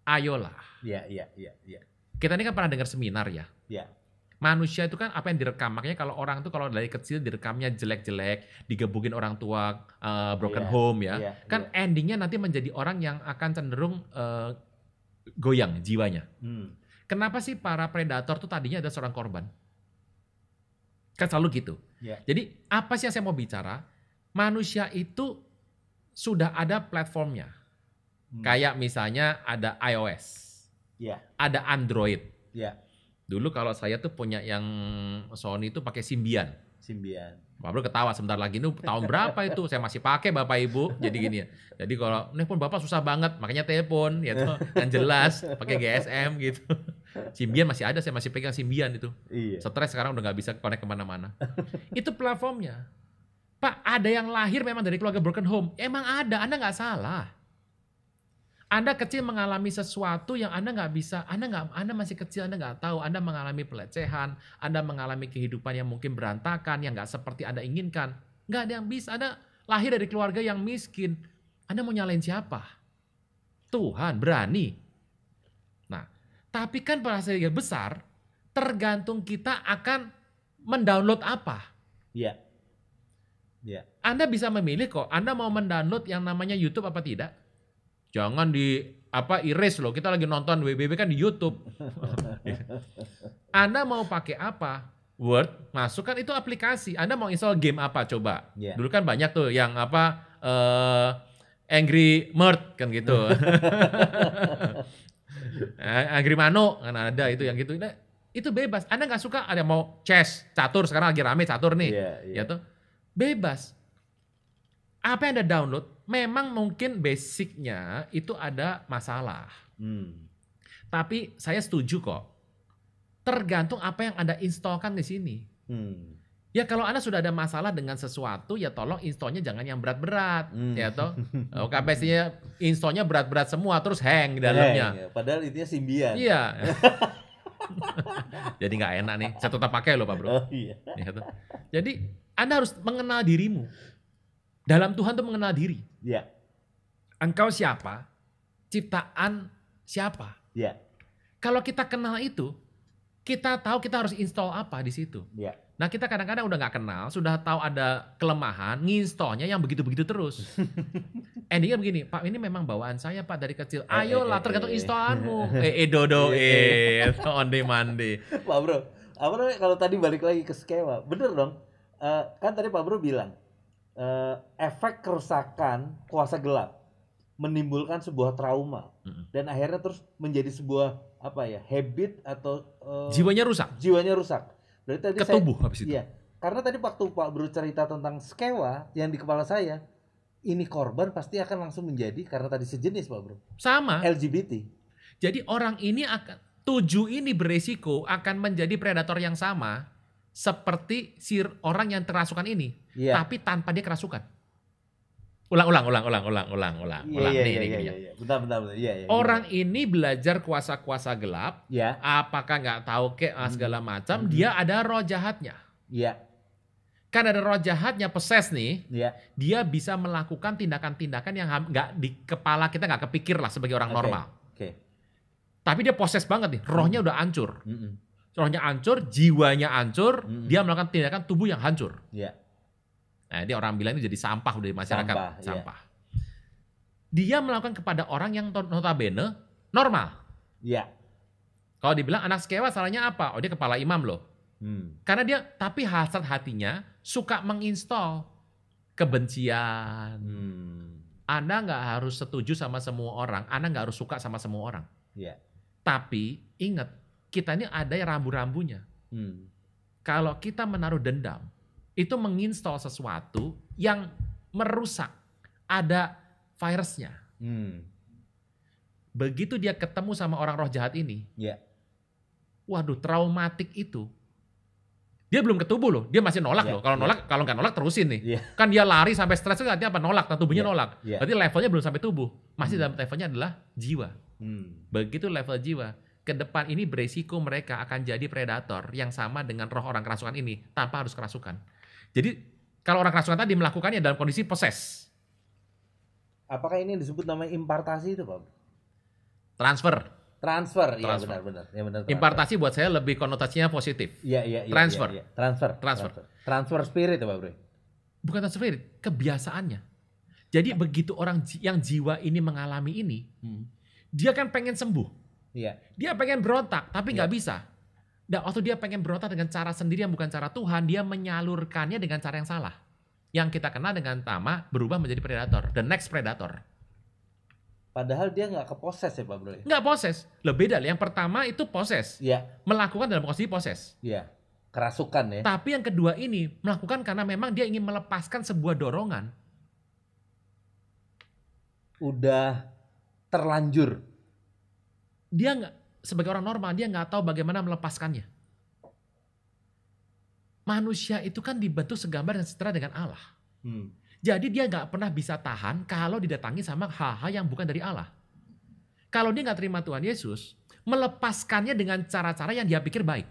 Ayolah. Iya. Kita ini kan pernah dengar seminar ya. Manusia itu kan apa yang direkam. Makanya kalau orang tuh kalau dari kecil direkamnya jelek-jelek, digebukin orang tua, broken home ya. Endingnya nanti menjadi orang yang akan cenderung goyang jiwanya. Kenapa sih para predator tuh tadinya ada seorang korban? Kan selalu gitu. Jadi apa sih yang saya mau bicara? Manusia itu sudah ada platformnya. Kayak misalnya ada iOS. Ada Android. Dulu kalau saya tuh punya yang Sony itu pakai Symbian. Pak Bro ketawa sebentar lagi, ini tahun berapa itu? Saya masih pakai Bapak Ibu. Jadi gini ya. Jadi kalau nelpon Bapak susah banget, makanya telepon ya tuh yang jelas pakai GSM gitu. Symbian masih ada, saya masih pegang Symbian itu. Stres sekarang udah nggak bisa connect kemana-mana. Itu platformnya. Pak, ada yang lahir memang dari keluarga broken home. Emang ada, Anda nggak salah. Anda kecil mengalami sesuatu yang Anda nggak bisa, Anda masih kecil, Anda nggak tahu, Anda mengalami pelecehan, Anda mengalami kehidupan yang mungkin berantakan, yang nggak seperti Anda inginkan. Nggak ada yang bisa, Anda lahir dari keluarga yang miskin. Anda mau nyalain siapa? Tuhan, berani. Nah, tapi kan pada saat yang besar, tergantung kita akan mendownload apa. Iya. Yeah. Anda bisa memilih kok, Anda mau mendownload yang namanya YouTube apa tidak. Jangan erase loh, kita lagi nonton WBB kan di YouTube. Anda mau pakai apa? Word, masukkan itu aplikasi. Anda mau install game apa coba? Yeah. Dulu kan banyak tuh yang Angry Bird kan gitu. Angry Mano kan ada itu yang gitu. Nah, itu bebas. Anda nggak suka, ada mau chess, catur, sekarang lagi rame catur nih. Ya tuh. Bebas. Apa yang Anda download, memang mungkin basicnya itu ada masalah. Tapi saya setuju kok. Tergantung apa yang Anda installkan di sini. Ya kalau Anda sudah ada masalah dengan sesuatu, ya tolong installnya jangan yang berat-berat. Ya toh. KPC-nya installnya berat-berat semua, terus hang di dalamnya. Ya. Padahal intinya Symbian. Iya. Jadi nggak enak nih. Saya tetap pakai loh Pak Bro. Oh, iya. Ya, toh. Jadi Anda harus mengenal dirimu. Dalam Tuhan itu mengenal diri. Ya. Engkau siapa? Ciptaan siapa? Ya. Kalau kita kenal itu, kita tahu kita harus install apa di situ. Ya. Nah kita kadang-kadang udah nggak kenal, sudah tahu ada kelemahan, nginstallnya yang begitu-begitu terus. Endingnya begini, Pak ini memang bawaan saya Pak dari kecil. Ayolah tergantung installanmu. Dodo, onde mande. Pak Bro, kalau tadi balik lagi ke skema, bener dong. Kan tadi Pak Bro bilang, efek kerusakan kuasa gelap menimbulkan sebuah trauma dan akhirnya terus menjadi sebuah habit atau jiwanya rusak. Berarti tadi ketubuh habis itu. Iya, karena tadi waktu Pak Bro cerita tentang skewa yang di kepala saya, ini korban pasti akan langsung menjadi karena tadi sejenis Pak Bro. Sama. LGBT. Jadi orang ini ini beresiko akan menjadi predator yang sama. Seperti orang yang kerasukan ini, tapi tanpa dia kerasukan. Ulang. Nih. Bentar. Orang ini belajar kuasa-kuasa gelap, apakah nggak tahu segala macam, dia ada roh jahatnya. Iya. Kan ada roh jahatnya, possess nih, dia bisa melakukan tindakan-tindakan yang nggak di kepala kita nggak kepikir lah sebagai orang normal. Tapi dia possess banget nih, rohnya udah hancur. Rohnya hancur, jiwanya hancur, dia melakukan tindakan tubuh yang hancur. Yeah. Nah, dia orang bilang ini jadi sampah dari masyarakat. Sampah. Dia melakukan kepada orang yang notabene normal. Iya. Kalau dibilang anak skewa salahnya apa? Oh dia kepala imam loh. Karena tapi hasrat hatinya suka menginstall kebencian. Anda nggak harus setuju sama semua orang, Anda nggak harus suka sama semua orang. Iya. Tapi ingat, kita ini ada rambu-rambunya. Kalau kita menaruh dendam, itu menginstal sesuatu yang merusak. Ada virusnya. Begitu dia ketemu sama orang roh jahat ini, waduh traumatik itu. Dia belum ke tubuh loh, dia masih nolak loh. Kalau nggak nolak terusin nih. Kan dia lari sampai stres itu artinya apa? Nolak, tubuhnya nolak. Berarti levelnya belum sampai tubuh, masih dalam levelnya adalah jiwa. Begitu level jiwa. Ke depan ini beresiko mereka akan jadi predator yang sama dengan roh orang kerasukan ini tanpa harus kerasukan. Jadi kalau orang kerasukan tadi melakukannya dalam kondisi possess. Apakah ini yang disebut namanya impartasi itu Pak? Transfer. Iya benar. Ya, benar. Impartasi buat saya lebih konotasinya positif. Iya. Transfer. Transfer spirit ya Pak Bro? Bukan transfer spirit, kebiasaannya. Jadi begitu orang yang jiwa ini mengalami ini, dia kan pengen sembuh. Iya. Dia pengen berontak, tapi nggak bisa. Dan waktu dia pengen berontak dengan cara sendiri yang bukan cara Tuhan, dia menyalurkannya dengan cara yang salah. Yang kita kenal dengan nama berubah menjadi predator, the next predator. Padahal dia nggak keposes ya Pak Bro? Nggak poses. Lebih beda. Yang pertama itu poses. Iya. Melakukan dalam posisi poses. Iya. Kerasukan ya. Tapi yang kedua ini melakukan karena memang dia ingin melepaskan sebuah dorongan. Udah terlanjur. Dia nggak, sebagai orang normal, dia nggak tahu bagaimana melepaskannya. Manusia itu kan dibentuk segambar dan setara dengan Allah. Jadi dia nggak pernah bisa tahan kalau didatangi sama hal-hal yang bukan dari Allah. Kalau dia nggak terima Tuhan Yesus, melepaskannya dengan cara-cara yang dia pikir baik.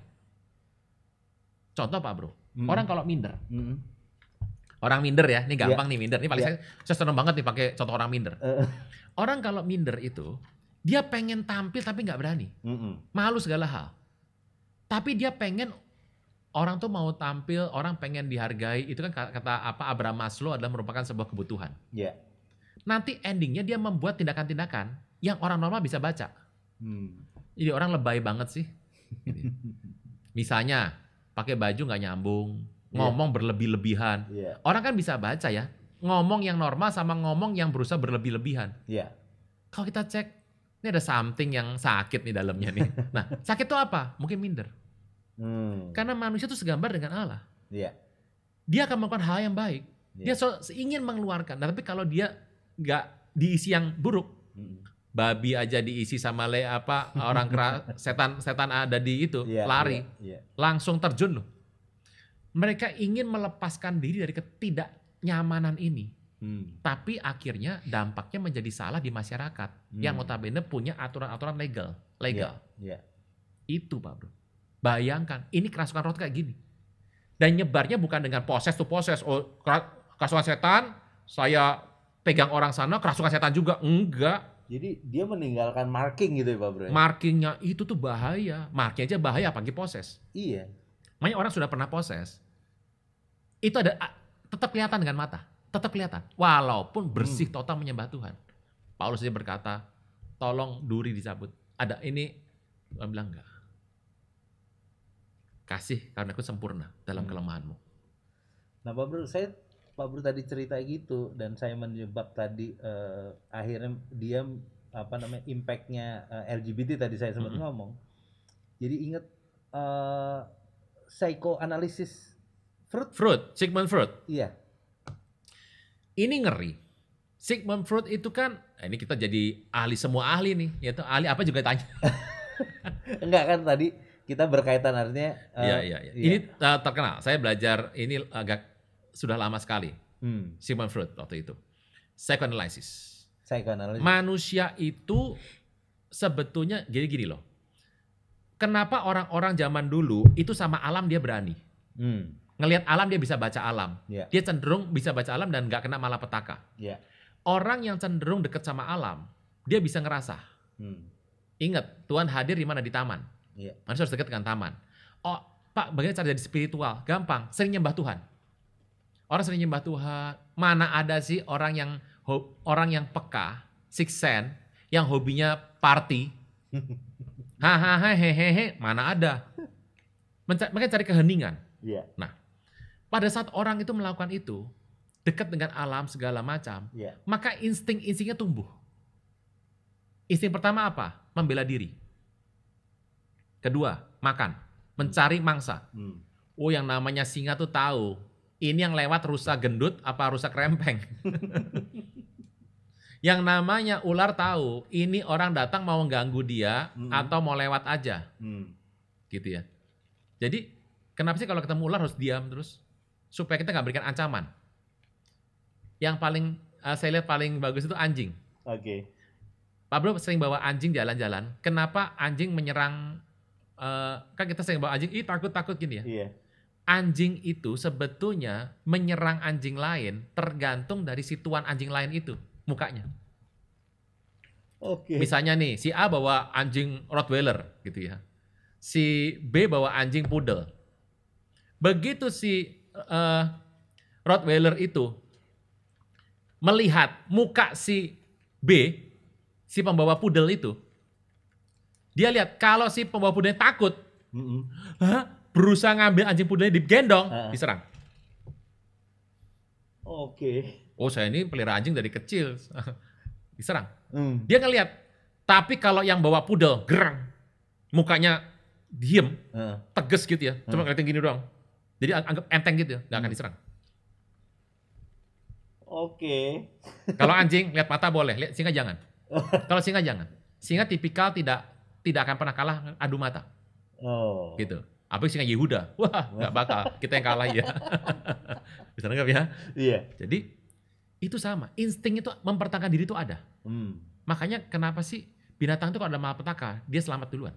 Contoh Pak Bro, orang kalau minder. Orang minder ya, ini gampang nih minder. Ini paling saya seneng banget nih pakai contoh orang minder. Orang kalau minder itu, dia pengen tampil tapi nggak berani. Malu segala hal. Tapi dia pengen, orang tuh mau tampil, orang pengen dihargai. Itu kan kata Abraham Maslow adalah merupakan sebuah kebutuhan. Nanti endingnya dia membuat tindakan-tindakan yang orang normal bisa baca. Jadi orang lebay banget sih. Misalnya, pakai baju nggak nyambung, ngomong berlebih-lebihan. Orang kan bisa baca ya, ngomong yang normal sama ngomong yang berusaha berlebih-lebihan. Kalau kita cek, ini ada something yang sakit nih dalamnya nih. Nah, sakit itu apa? Mungkin minder. Karena manusia itu segambar dengan Allah. Dia akan melakukan hal yang baik. Dia ingin mengeluarkan. Nah, tapi kalau dia nggak diisi yang buruk, babi aja diisi sama orang setan ada di itu, lari, langsung terjun loh. Mereka ingin melepaskan diri dari ketidaknyamanan ini. Tapi akhirnya dampaknya menjadi salah di masyarakat yang notabene punya aturan-aturan legal. Itu Pak Bro. Bayangkan, ini kerasukan roh kayak gini. Dan nyebarnya bukan dengan possess to possess. Oh, kerasukan setan, saya pegang orang sana, kerasukan setan juga. Enggak. Jadi dia meninggalkan marking gitu ya Pak Bro? Markingnya itu tuh bahaya. Marking aja bahaya, apalagi poses. Iya. Makanya orang sudah pernah poses. Itu ada tetap kelihatan dengan mata. Tetap kelihatan. Walaupun bersih total menyembah Tuhan. Paulus saja berkata, tolong duri dicabut. Ada ini, Tuhan bilang enggak. Kasih karena aku sempurna dalam kelemahanmu. Nah Pak Bro tadi cerita gitu dan saya menyebab tadi akhirnya dia impactnya LGBT tadi saya sempat ngomong. Jadi ingat psychoanalysis Freud, Sigmund Freud. Iya. Ini ngeri. Sigmund Freud itu kan, ini kita jadi ahli semua ahli nih, yaitu ahli apa juga tanya. Enggak kan tadi kita berkaitan artinya. Iya. Ini terkenal. Saya belajar ini agak sudah lama sekali. Sigmund Freud waktu itu. Psychoanalysis. Manusia itu sebetulnya gini loh. Kenapa orang-orang zaman dulu itu sama alam dia berani? Ngelihat alam dia bisa baca alam. Dia cenderung bisa baca alam dan nggak kena malapetaka. Orang yang cenderung dekat sama alam, dia bisa ngerasa. Ingat, Tuhan hadir di mana? Di taman. Manusia harus dekat dengan taman. Oh, Pak, bagaimana cara jadi spiritual? Gampang, sering nyembah Tuhan. Orang sering nyembah Tuhan. Mana ada sih orang yang peka, sixth sense, yang hobinya party? Hehehe, mana ada? Mereka cari keheningan. Nah, pada saat orang itu melakukan itu, dekat dengan alam segala macam, maka insting-instingnya tumbuh. Insting pertama apa? Membela diri. Kedua, makan, mencari mangsa. Oh, yang namanya singa tuh tahu, ini yang lewat rusa gendut apa rusa krempeng. Yang namanya ular tahu, ini orang datang mau ganggu dia atau mau lewat aja. Gitu ya. Jadi, kenapa sih kalau ketemu ular harus diam terus? Supaya kita nggak berikan ancaman. Yang paling saya lihat paling bagus itu anjing. Pak Bro sering bawa anjing jalan-jalan. Kenapa anjing menyerang? Kan kita sering bawa anjing, takut-takut gini ya. Anjing itu sebetulnya menyerang anjing lain tergantung dari situan anjing lain itu, mukanya. Misalnya nih, si A bawa anjing Rottweiler gitu ya. Si B bawa anjing Poodle. Begitu si Rottweiler itu melihat muka si B, si pembawa Poodle itu, dia lihat kalau si pembawa Poodle takut, berusaha ngambil anjing Poodle-nya digendong, diserang. Oh, saya ini pelihara anjing dari kecil, diserang. Dia ngelihat, tapi kalau yang bawa Poodle, gerang, mukanya diem, tegas gitu ya, cuma ngeliatin gini doang. Jadi anggap enteng gitu ya, nggak akan diserang. Kalau anjing lihat mata boleh, lihat singa jangan. Kalau singa jangan. Singa tipikal tidak akan pernah kalah adu mata. Gitu. Apalagi singa Yehuda, wah nggak bakal, kita yang kalah ya. Bisa nggak ya? Iya. Jadi itu sama, insting itu mempertahankan diri itu ada. Makanya kenapa sih binatang itu kalau ada malapetaka, dia selamat duluan.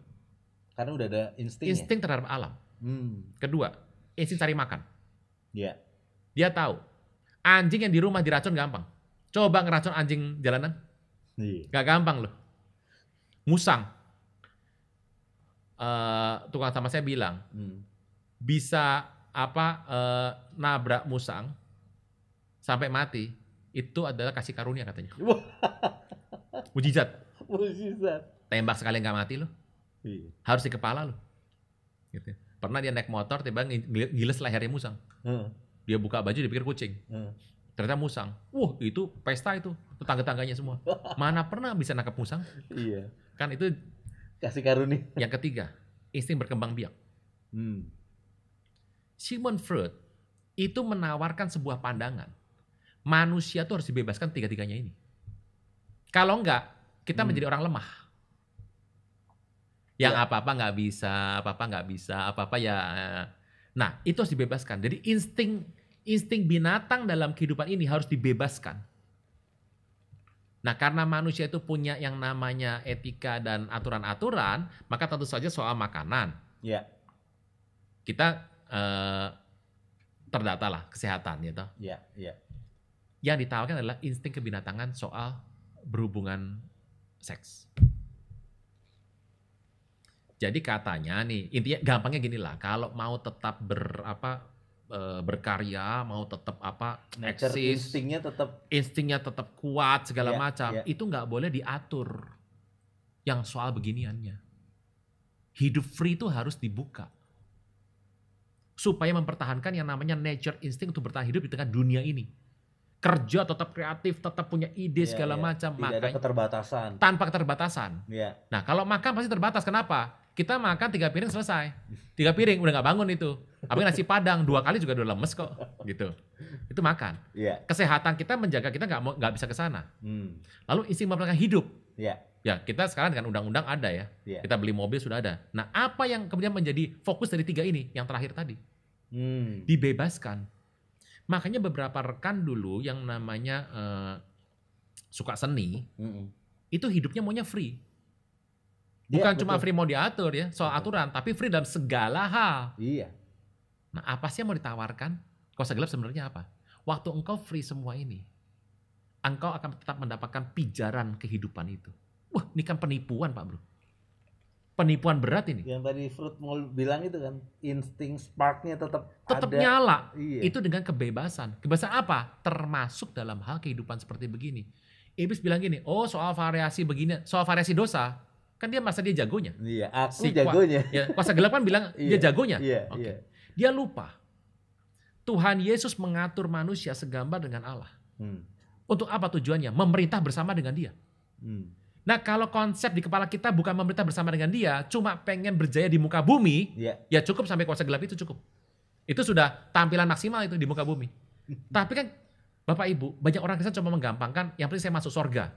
Karena udah ada instingnya. Insting terhadap alam. Kedua, insting cari makan. Iya. Dia tahu, anjing yang di rumah diracun gampang. Coba ngeracun anjing jalanan. Gak gampang loh. Musang. Tukang sama saya bilang, bisa nabrak musang sampai mati, itu adalah kasih karunia katanya. Mujizat. Tembak sekali nggak mati loh. Harus di kepala loh. Gitu. Pernah dia naik motor, tiba ngiles lehernya musang. Dia buka baju, dia pikir kucing. Ternyata musang. Itu pesta itu. Tetangga-tangganya semua. Mana pernah bisa nangkap musang? Iya. Kan itu kasih karunia. Yang ketiga, insting berkembang biak. Sigmund Freud itu menawarkan sebuah pandangan. Manusia tuh harus dibebaskan tiga-tiganya ini. Kalau enggak, kita menjadi orang lemah. Yang apa-apa nggak bisa, apa-apa ya. Nah, itu harus dibebaskan. Jadi insting binatang dalam kehidupan ini harus dibebaskan. Nah, karena manusia itu punya yang namanya etika dan aturan-aturan, maka tentu saja soal makanan. Iya. Kita terdata lah kesehatan gitu. Iya. Yang ditawarkan adalah insting kebinatangan soal berhubungan seks. Jadi katanya nih, intinya gampangnya gini lah, kalau mau tetap berkarya, mau tetap eksis, instingnya tetap kuat segala macam, itu nggak boleh diatur. Yang soal beginiannya, hidup free itu harus dibuka supaya mempertahankan yang namanya nature instinct untuk bertahan hidup di tengah dunia ini. Kerja tetap kreatif, tetap punya ide segala macam. Tidak ada keterbatasan. Tanpa keterbatasan. Nah, kalau makan pasti terbatas. Kenapa? Kita makan 3 piring selesai. 3 piring udah nggak bangun itu. Apalagi nasi padang 2 kali juga udah lemes kok. Gitu. Itu makan. Kesehatan kita menjaga kita nggak bisa ke sana. Lalu insting mempertahankan hidup. Ya, kita sekarang dengan undang-undang ada ya. Kita beli mobil sudah ada. Nah, apa yang kemudian menjadi fokus dari 3 ini? Yang terakhir tadi. Dibebaskan. Makanya beberapa rekan dulu yang namanya suka seni, itu hidupnya maunya free. Bukan cuma free mau diatur ya, soal aturan, tapi free dalam segala hal. Iya. Nah, apa sih yang mau ditawarkan? Kuasa gelap sebenarnya apa? Waktu engkau free semua ini, engkau akan tetap mendapatkan pijaran kehidupan itu. Wah, ini kan penipuan Pak Bro. Penipuan berat ini. Yang tadi Freud mau bilang itu kan, insting sparknya tetap ada. Nyala. Iya. Itu dengan kebebasan. Kebebasan apa? Termasuk dalam hal kehidupan seperti begini. Iblis bilang gini, soal variasi begini, soal variasi dosa, kan dia merasa dia jagonya. Iya, aku jagonya. Kuasa gelap kan bilang dia jagonya. Iya. Dia lupa. Tuhan Yesus mengatur manusia segambar dengan Allah. Untuk apa tujuannya? Memerintah bersama dengan dia. Nah, kalau konsep di kepala kita bukan memerintah bersama dengan dia, cuma pengen berjaya di muka bumi, ya cukup sampai kuasa gelap itu cukup. Itu sudah tampilan maksimal itu di muka bumi. Tapi kan Bapak Ibu, banyak orang Kristen cuma menggampangkan, yang penting saya masuk surga.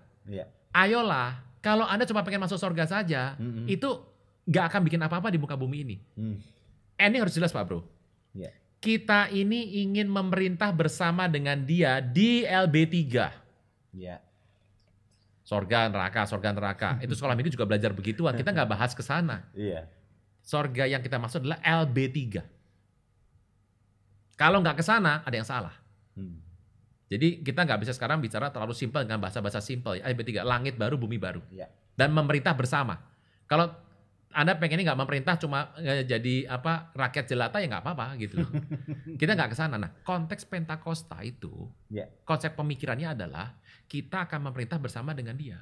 Ayolah, kalau Anda cuma pengen masuk surga saja, itu gak akan bikin apa-apa di muka bumi ini. Ini harus jelas Pak Bro. Kita ini ingin memerintah bersama dengan dia di LB3. Sorga neraka. Itu sekolah minggu juga belajar begituan. Kita nggak bahas ke sana. Sorga yang kita maksud adalah LB3. Kalau nggak ke sana, ada yang salah. Jadi kita nggak bisa sekarang bicara terlalu simpel dengan bahasa-bahasa simpel. LB3, langit baru, bumi baru. Dan memerintah bersama. Kalau Anda pengennya nggak memerintah cuma jadi rakyat jelata ya nggak apa-apa gitu loh. Kita nggak ke sana. Nah, konteks Pentakosta itu, konsep pemikirannya adalah kita akan memerintah bersama dengan dia.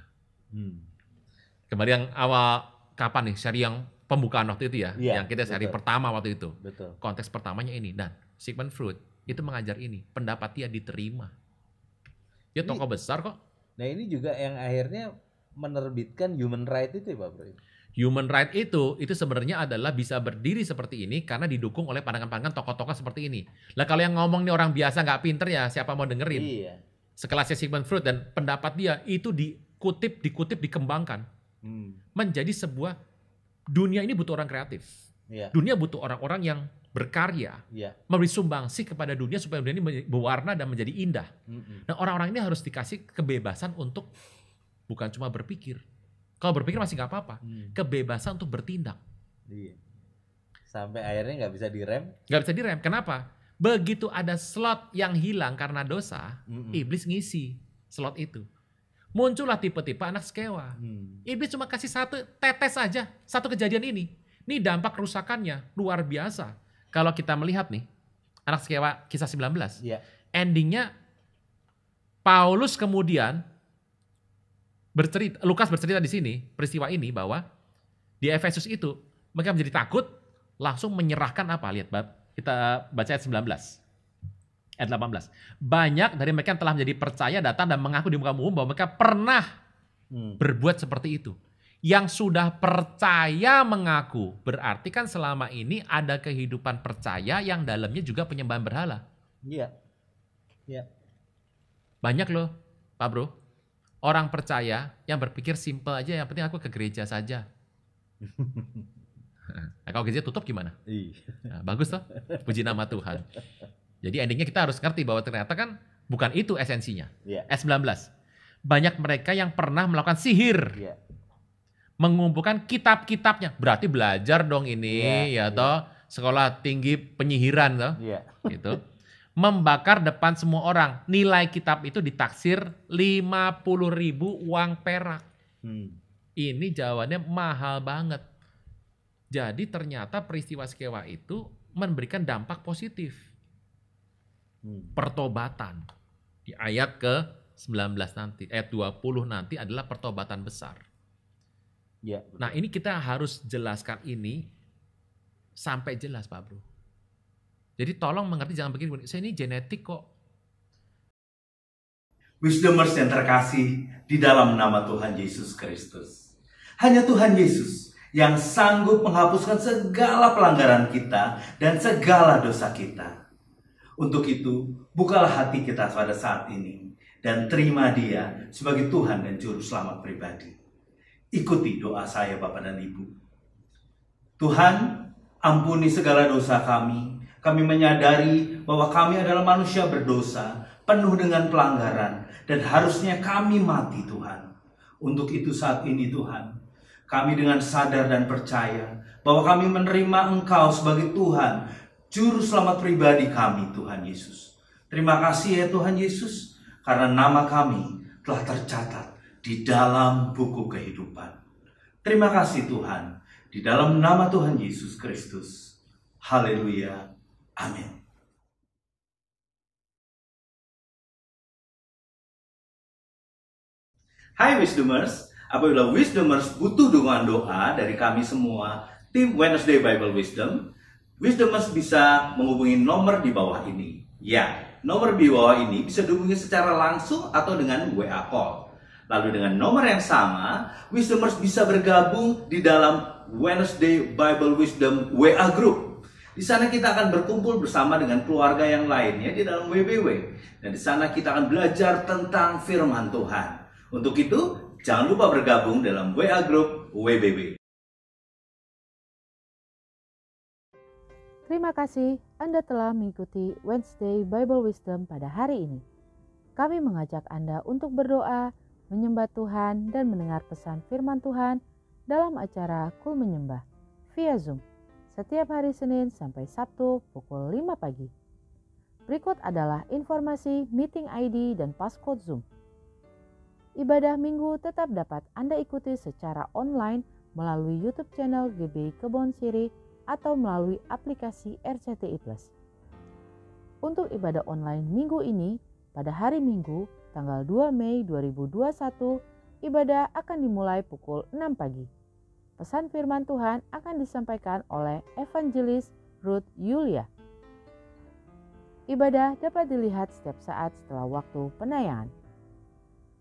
Kemarin yang awal kapan nih seri yang pembukaan waktu itu ya, yang kita seri pertama waktu itu. Konteks pertamanya ini, dan Sigmund Freud itu mengajar ini, pendapat dia diterima. Dia tokoh besar kok. Nah, ini juga yang akhirnya menerbitkan human right itu ya Pak Bro. Human right itu sebenarnya adalah bisa berdiri seperti ini karena didukung oleh pandangan-pandangan tokoh-tokoh seperti ini. Lah kalau yang ngomong nih orang biasa nggak pinter ya siapa mau dengerin? Sekelasnya Sigmund Freud dan pendapat dia itu dikutip, dikembangkan. Menjadi sebuah, dunia ini butuh orang kreatif. Dunia butuh orang-orang yang berkarya. Memberi sumbangsih kepada dunia supaya dunia ini berwarna dan menjadi indah. Nah, orang-orang ini harus dikasih kebebasan untuk bukan cuma berpikir, Kalau berpikir masih nggak apa-apa. Kebebasan untuk bertindak. Iya. Sampai akhirnya nggak bisa direm. Nggak bisa direm. Kenapa? Begitu ada slot yang hilang karena dosa, iblis ngisi slot itu. Muncullah tipe-tipe anak sekewa. Iblis cuma kasih satu tetes saja, satu kejadian ini. Ini dampak kerusakannya luar biasa. Kalau kita melihat nih, anak sekewa kisah 19, endingnya Paulus kemudian bercerita, Lukas bercerita di sini, peristiwa ini bahwa di Efesus itu mereka menjadi takut, langsung menyerahkan apa? Lihat, kita baca ayat 19. Ayat 18. Banyak dari mereka yang telah menjadi percaya datang dan mengaku di muka umum bahwa mereka pernah berbuat seperti itu. Yang sudah percaya mengaku, berarti kan selama ini ada kehidupan percaya yang dalamnya juga penyembahan berhala. Iya. Iya. Banyak loh, Pak Bro. Orang percaya yang berpikir simple aja, yang penting aku ke gereja saja. Nah, kalau gereja tutup gimana? Nah, bagus toh, puji nama Tuhan. Jadi endingnya kita harus ngerti bahwa ternyata kan bukan itu esensinya. Ayat 19. Banyak mereka yang pernah melakukan sihir. Mengumpulkan kitab-kitabnya. Berarti belajar dong ini, toh. Sekolah tinggi penyihiran toh. Gitu. Membakar depan semua orang. Nilai kitab itu ditaksir 50.000 uang perak. Ini jawabannya mahal banget. Jadi ternyata peristiwa sekewa itu memberikan dampak positif. Pertobatan. Di ayat ke-19 nanti, ayat 20 nanti adalah pertobatan besar. Nah ini kita harus jelaskan ini sampai jelas Pak Bro. Jadi tolong mengerti, jangan begini, saya ini genetik kok. Wisdomers yang terkasih di dalam nama Tuhan Yesus Kristus. Hanya Tuhan Yesus yang sanggup menghapuskan segala pelanggaran kita dan segala dosa kita. Untuk itu, bukalah hati kita pada saat ini dan terima Dia sebagai Tuhan dan Juru Selamat pribadi. Ikuti doa saya Bapak dan Ibu. Tuhan, ampuni segala dosa kami. Kami menyadari bahwa kami adalah manusia berdosa, penuh dengan pelanggaran, dan harusnya kami mati Tuhan. Untuk itu saat ini Tuhan, kami dengan sadar dan percaya bahwa kami menerima Engkau sebagai Tuhan, Juru Selamat pribadi kami Tuhan Yesus. Terima kasih ya Tuhan Yesus, karena nama kami telah tercatat di dalam buku kehidupan. Terima kasih Tuhan, di dalam nama Tuhan Yesus Kristus. Haleluya. Amin. Hai Wisdomers, apabila Wisdomers butuh dukungan doa dari kami semua, tim Wednesday Bible Wisdom, Wisdomers bisa menghubungi nomor di bawah ini. Ya, nomor di bawah ini bisa dihubungi secara langsung atau dengan WA call. Lalu dengan nomor yang sama, Wisdomers bisa bergabung di dalam Wednesday Bible Wisdom WA Group. Di sana kita akan berkumpul bersama dengan keluarga yang lainnya di dalam WBW. Dan di sana kita akan belajar tentang firman Tuhan. Untuk itu, jangan lupa bergabung dalam WA Group WBW. Terima kasih Anda telah mengikuti Wednesday Bible Wisdom pada hari ini. Kami mengajak Anda untuk berdoa, menyembah Tuhan, dan mendengar pesan firman Tuhan dalam acara Kul Menyembah via Zoom setiap hari Senin sampai Sabtu pukul 5 pagi. Berikut adalah informasi meeting ID dan passcode Zoom. Ibadah minggu tetap dapat Anda ikuti secara online melalui YouTube channel GB Kebon Siri atau melalui aplikasi RCTI Plus. Untuk ibadah online minggu ini, pada hari Minggu, tanggal 2 Mei 2021, ibadah akan dimulai pukul 6 pagi. Pesan firman Tuhan akan disampaikan oleh Evangelis Ruth Yulia. Ibadah dapat dilihat setiap saat setelah waktu penayangan.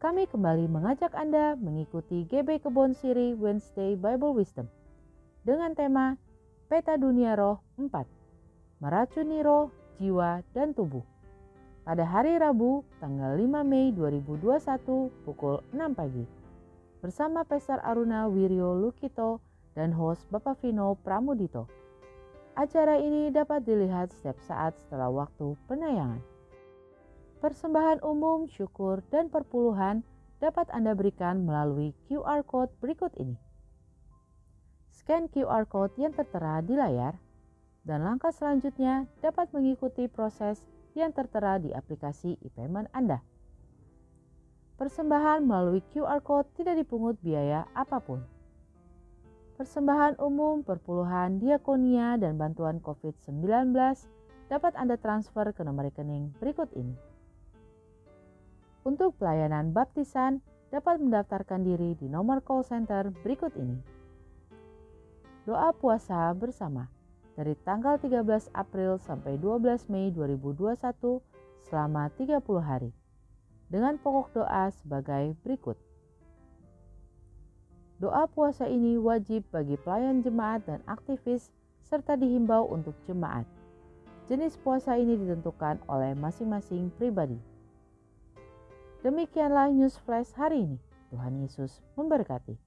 Kami kembali mengajak Anda mengikuti GB Kebon Siri Wednesday Bible Wisdom dengan tema Peta Dunia Roh 4, Meracuni Roh, Jiwa, dan Tubuh. Pada hari Rabu, tanggal 5 Mei 2021 pukul 6 pagi. Bersama Pastor Aruna Wiryo Lukito dan host Bapak Vino Pramudito. Acara ini dapat dilihat setiap saat setelah waktu penayangan. Persembahan umum, syukur, dan perpuluhan dapat Anda berikan melalui QR Code berikut ini. Scan QR Code yang tertera di layar, dan langkah selanjutnya dapat mengikuti proses yang tertera di aplikasi e-payment Anda. Persembahan melalui QR Code tidak dipungut biaya apapun. Persembahan umum, perpuluhan, diakonia, dan bantuan COVID-19 dapat Anda transfer ke nomor rekening berikut ini. Untuk pelayanan baptisan, dapat mendaftarkan diri di nomor call center berikut ini. Doa puasa bersama dari tanggal 13 April sampai 12 Mei 2021 selama 30 hari. Dengan pokok doa sebagai berikut. Doa puasa ini wajib bagi pelayan jemaat dan aktivis serta dihimbau untuk jemaat. Jenis puasa ini ditentukan oleh masing-masing pribadi. Demikianlah News Flash hari ini. Tuhan Yesus memberkati.